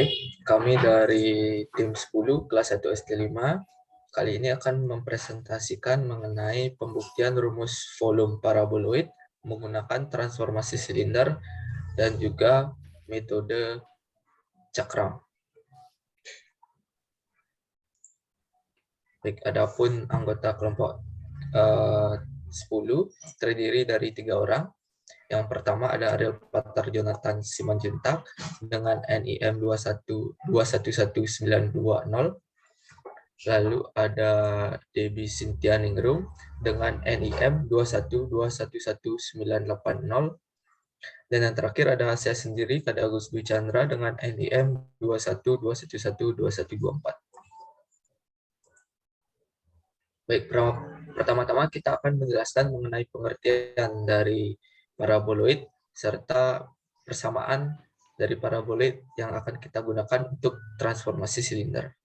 Baik, kami dari tim 10 kelas 1 SD 5 kali ini akan mempresentasikan mengenai pembuktian rumus volume paraboloid menggunakan transformasi silinder dan juga metode cakram. Baik, adapun anggota kelompok 10 terdiri dari 3 orang. Yang pertama ada Ariel Patar Jonathan Simanjuntak dengan NIM 2111920. Lalu ada Debbie Cynthia Ningrum dengan NIM 212111980. Dan yang terakhir ada saya sendiri, Kade Agus Dwi Chandra dengan NIM 212112124. Baik, pertama-tama kita akan menjelaskan mengenai pengertian dari paraboloid serta persamaan dari paraboloid yang akan kita gunakan untuk transformasi silinder.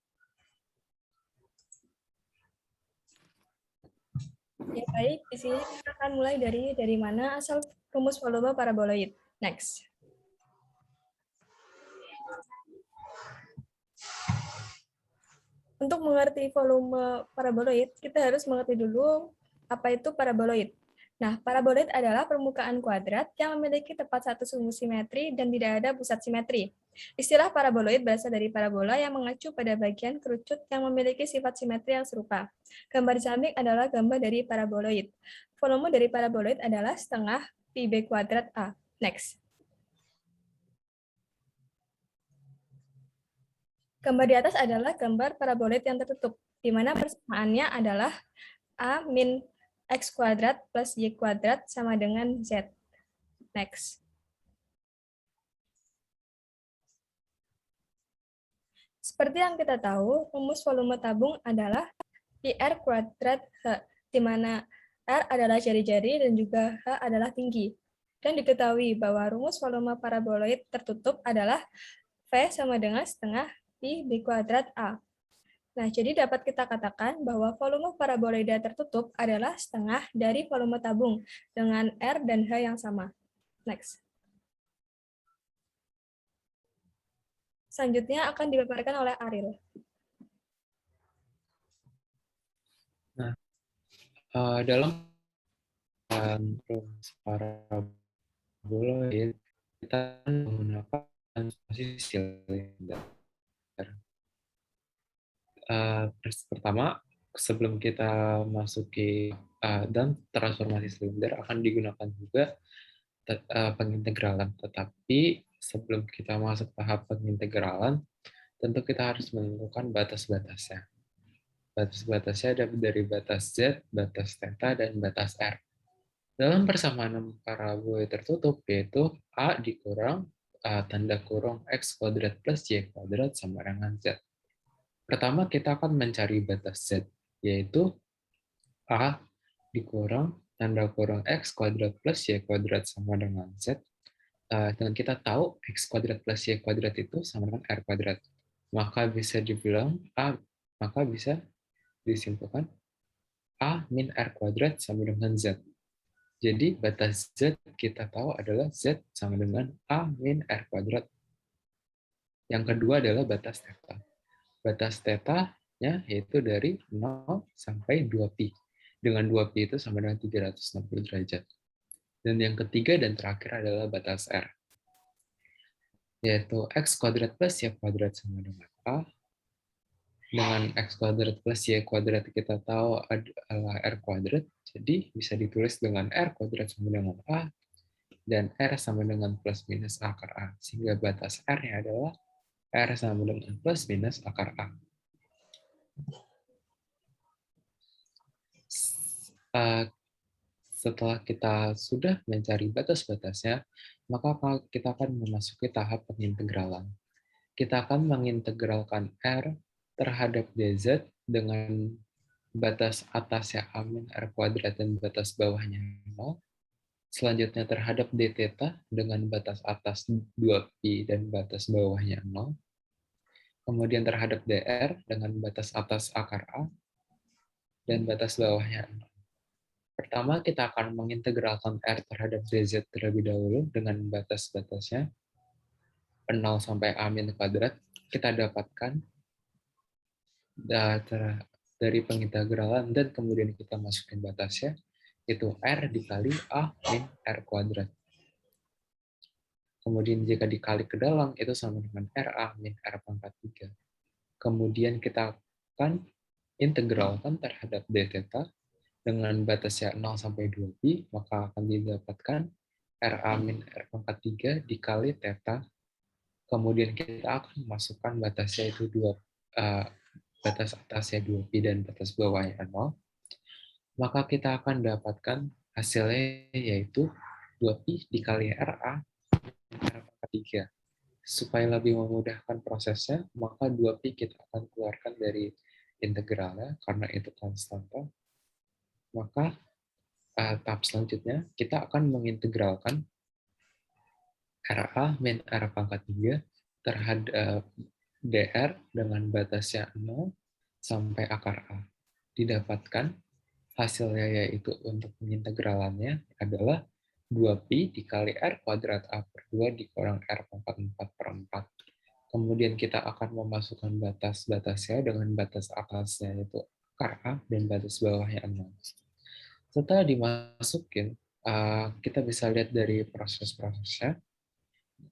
Ya, baik, di sini kita akan mulai dari mana asal rumus volume paraboloid. Next. Untuk mengerti volume paraboloid, kita harus mengerti dulu apa itu paraboloid. Nah, paraboloid adalah permukaan kuadrat yang memiliki tepat satu sumbu simetri dan tidak ada pusat simetri. Istilah paraboloid berasal dari parabola yang mengacu pada bagian kerucut yang memiliki sifat simetri yang serupa. Gambar di samping adalah gambar dari paraboloid. Volume dari paraboloid adalah setengah pi b kuadrat A. Next. Gambar di atas adalah gambar paraboloid yang tertutup, di mana persamaannya adalah A min X kuadrat plus Y kuadrat sama dengan Z. Next. Seperti yang kita tahu, rumus volume tabung adalah PR kuadrat H, di mana R adalah jari-jari dan juga H adalah tinggi. Dan diketahui bahwa rumus volume paraboloid tertutup adalah V sama dengan setengah pi B kuadrat A. Nah, jadi dapat kita katakan bahwa volume paraboloida tertutup adalah setengah dari volume tabung dengan R dan H yang sama. Next. Selanjutnya akan dipaparkan oleh Ariel. Nah, dalam rumus paraboloid kita menggunakan transformasi silinder. Pertama, sebelum kita masuki dan transformasi silinder akan digunakan juga pengintegralan. Tetapi sebelum kita masuk tahap pengintegralan, tentu kita harus menentukan batas-batasnya. Batas-batasnya ada dari batas Z, batas theta, dan batas R. Dalam persamaan paraboloid tertutup, yaitu A dikurang tanda kurung X kuadrat plus Y kuadrat sama dengan Z. Pertama, kita akan mencari batas Z, yaitu A dikurang tanda kurung X kuadrat plus Y kuadrat sama dengan Z. Dan kita tahu X kuadrat plus Y kuadrat itu sama dengan R kuadrat. Maka bisa dibilang maka bisa disimpulkan A min R kuadrat sama dengan Z. Jadi batas Z kita tahu adalah Z sama dengan A min R kuadrat. Yang kedua adalah batas theta. Batas theta-nya yaitu dari 0 sampai 2pi. Dengan 2pi itu sama dengan 360 derajat. Dan yang ketiga dan terakhir adalah batas R. Yaitu X kuadrat plus Y kuadrat sama dengan A. Dengan X kuadrat plus Y kuadrat kita tahu adalah R kuadrat. Jadi bisa ditulis dengan R kuadrat sama dengan A. Dan R sama dengan plus minus akar A. Sehingga batas R-nya adalah R sama dengan plus minus akar A. Setelah kita sudah mencari batas-batasnya, maka kita akan memasuki tahap pengintegralan. Kita akan mengintegralkan R terhadap dz dengan batas atasnya A min R kuadrat dan batas bawahnya 0. Selanjutnya terhadap d theta dengan batas atas 2pi dan batas bawahnya 0. Kemudian terhadap dr dengan batas atas akar A dan batas bawahnya 0. Pertama, kita akan mengintegralkan R terhadap dz terlebih dahulu dengan batas-batasnya 0 sampai A min kuadrat. kita dapatkan dari pengintegralan dan kemudian kita masukin batasnya, itu R dikali A min R kuadrat. Kemudian jika dikali ke dalam, itu sama dengan RA min R pangkat 3. Kemudian kita akan integralkan terhadap d theta dengan batasnya 0 sampai 2pi, maka akan didapatkan RA min R pangkat 3 dikali theta. Kemudian kita akan masukkan batasnya itu batas atasnya 2pi dan batas bawahnya 0. Maka kita akan dapatkan hasilnya yaitu 2pi dikali RA min R pangkat 3. Supaya lebih memudahkan prosesnya, maka 2pi kita akan keluarkan dari integralnya karena itu konstanta. Maka tahap selanjutnya kita akan mengintegralkan RA min R pangkat 3 terhadap dr dengan batasnya 0 sampai akar A. Didapatkan hasilnya yaitu untuk pengintegralannya adalah 2pi dikali R kuadrat A per 2 dikurang R pangkat 4 per 4. Kemudian kita akan memasukkan batas-batasnya dengan batas atasnya yaitu akar A dan batas bawahnya 0. Setelah dimasukin, kita bisa lihat dari proses-prosesnya,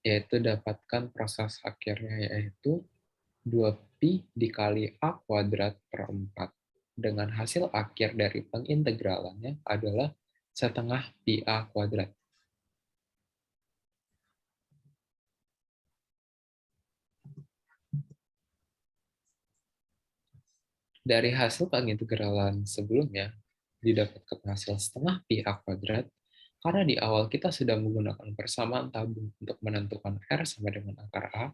yaitu dapatkan proses akhirnya yaitu 2pi dikali A kuadrat per 4. Dengan hasil akhir dari pengintegralannya adalah setengah pi A kuadrat. Dari hasil pengintegralan sebelumnya, didapatkan hasil setengah pi A kuadrat, karena di awal kita sudah menggunakan persamaan tabung untuk menentukan R sama dengan akar A,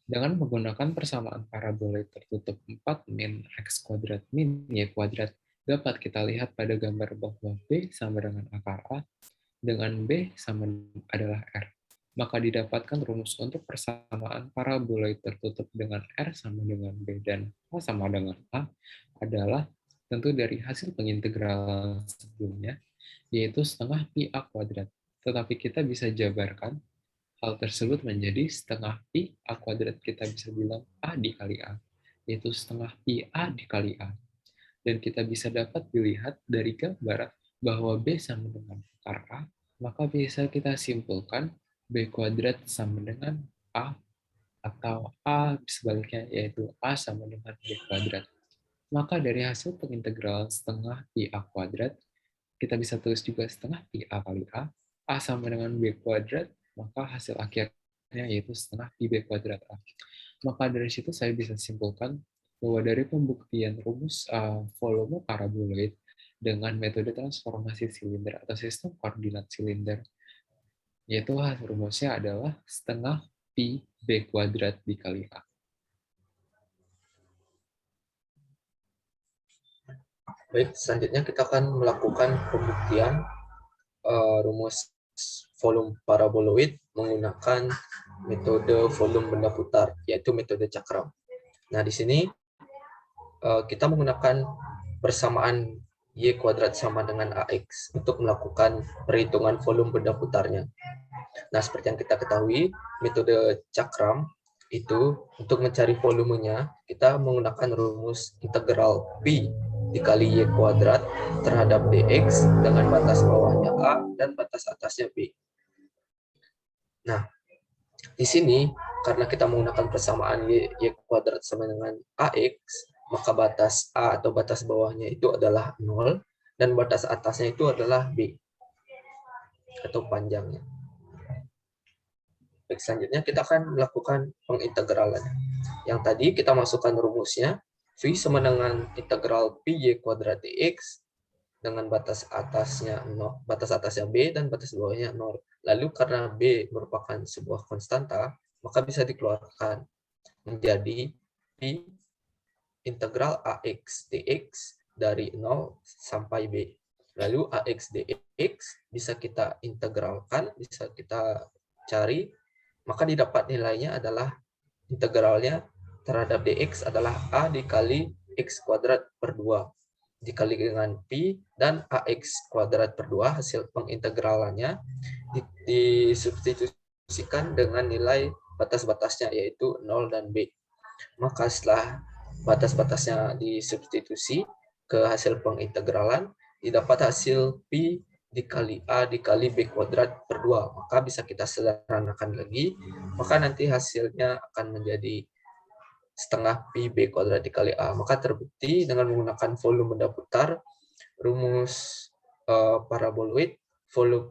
dengan menggunakan persamaan parabola tertutup 4 min X kuadrat min Y kuadrat, dapat kita lihat pada gambar bahwa B sama dengan akar A, dengan B sama adalah R. Maka didapatkan rumus untuk persamaan parabola tertutup dengan R sama dengan B dan A sama dengan A adalah tentu dari hasil pengintegralan sebelumnya, yaitu setengah pi A kuadrat. Tetapi kita bisa jabarkan hal tersebut menjadi setengah pi A kuadrat, kita bisa bilang A dikali A, yaitu setengah pi A dikali A. Dan kita bisa dapat dilihat dari gambar bahwa B sama dengan akar A, maka bisa kita simpulkan B kuadrat sama dengan A, atau A sebaliknya, yaitu A sama dengan B kuadrat. Maka dari hasil pengintegralan setengah pi A kuadrat, kita bisa tulis juga setengah pi A kali A sama dengan B kuadrat, maka hasil akhirnya yaitu setengah pi B kuadrat A. Maka dari situ saya bisa simpulkan bahwa dari pembuktian rumus volume paraboloid dengan metode transformasi silinder atau sistem koordinat silinder, yaitu rumusnya adalah setengah pi B kuadrat dikali A. Baik, selanjutnya kita akan melakukan pembuktian rumus volume paraboloid menggunakan metode volume benda putar, yaitu metode cakram. Nah, di sini kita menggunakan persamaan Y kuadrat sama dengan AX untuk melakukan perhitungan volume benda putarnya. Nah, seperti yang kita ketahui, metode cakram itu untuk mencari volumenya, kita menggunakan rumus integral Pi dikali Y kuadrat terhadap dx dengan batas bawahnya A dan batas atasnya B. Nah, di sini karena kita menggunakan persamaan Y kuadrat sama dengan AX, maka batas A atau batas bawahnya itu adalah 0 dan batas atasnya itu adalah B atau panjangnya. Baik, selanjutnya kita akan melakukan pengintegralan. Yang tadi kita masukkan rumusnya, V sama dengan integral pi Y kuadrat dx dengan batas atasnya 0, batas atasnya B dan batas bawahnya 0. Lalu karena B merupakan sebuah konstanta, maka bisa dikeluarkan menjadi pi integral AX dx dari 0 sampai B. Lalu AX dx bisa kita integralkan, bisa kita cari, maka didapat nilainya adalah integralnya terhadap dx adalah A dikali x kuadrat per 2 dikali dengan pi dan AX kuadrat per 2 hasil pengintegralannya disubstitusikan dengan nilai batas-batasnya yaitu 0 dan B. Maka setelah batas-batasnya disubstitusi ke hasil pengintegralan, didapat hasil Pi dikali A dikali B kuadrat per 2. Maka bisa kita sederhanakan lagi, maka nanti hasilnya akan menjadi setengah Pi B kuadrat dikali A. Maka terbukti dengan menggunakan volume benda putar, rumus paraboloid,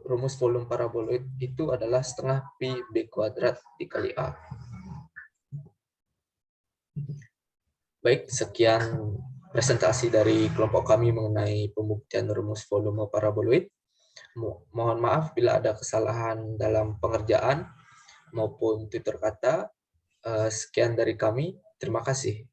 rumus volume paraboloid itu adalah setengah Pi B kuadrat dikali A. Baik, sekian presentasi dari kelompok kami mengenai pembuktian rumus volume paraboloid. Mohon maaf bila ada kesalahan dalam pengerjaan maupun tutur kata. Sekian dari kami. Terima kasih.